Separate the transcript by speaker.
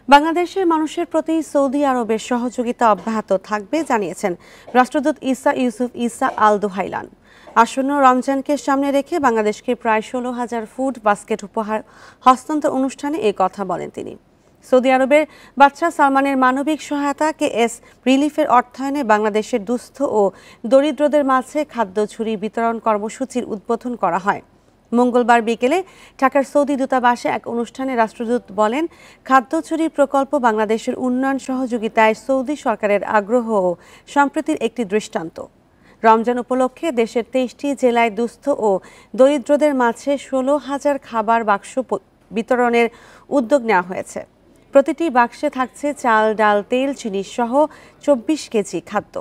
Speaker 1: বাংলাদেশের মানুষের প্রতি সৌদি আরবের সহযোগিতা অব্যাহত থাকবে জানিয়েছেন রাষ্ট্রদূত ঈসা ইউসুফ ঈসা আল দুহাইলান। আসন্ন রমজানকে সামনে রেখে বাংলাদেশকে প্রায় 16,000 ফুড বাস্কেট উপহার হস্তান্তর অনুষ্ঠানে এই কথা বলেন তিনি। সৌদি আরবের বাদশাহ সালমানের মানবিক সহায়তা KS রিলিফের অর্থায়নে বাংলাদেশের দুস্থ ও দরিদ্রদের মাঝে খাদ্য ঝুড়ি বিতরণ কর্মসূচির উদ্বোধন করা হয়। মঙ্গলবার বিকেলে ঢাকার সৌদি দূতাবাসে এক অনুষ্ঠানে রাষ্ট্রদূত বলেন, খাদ্য চুরি প্রকল্প বাংলাদেশের উন্নয়ন সহযোগিতায় সৌদি সরকারের আগ্রহ ও সম্প্রীতির একটি দৃষ্টান্ত। রমজান উপলক্ষে দেশের 23টি জেলায় দুস্থ ও দরিদ্রদের মাঝে 16,000 খাবার বাক্স বিতরণের উদ্যোগ নেওয়া হয়েছে। প্রতিটি বাক্সে থাকছে চাল, ডাল, তেল, চিনি সহ 24 কেজি খাদ্য।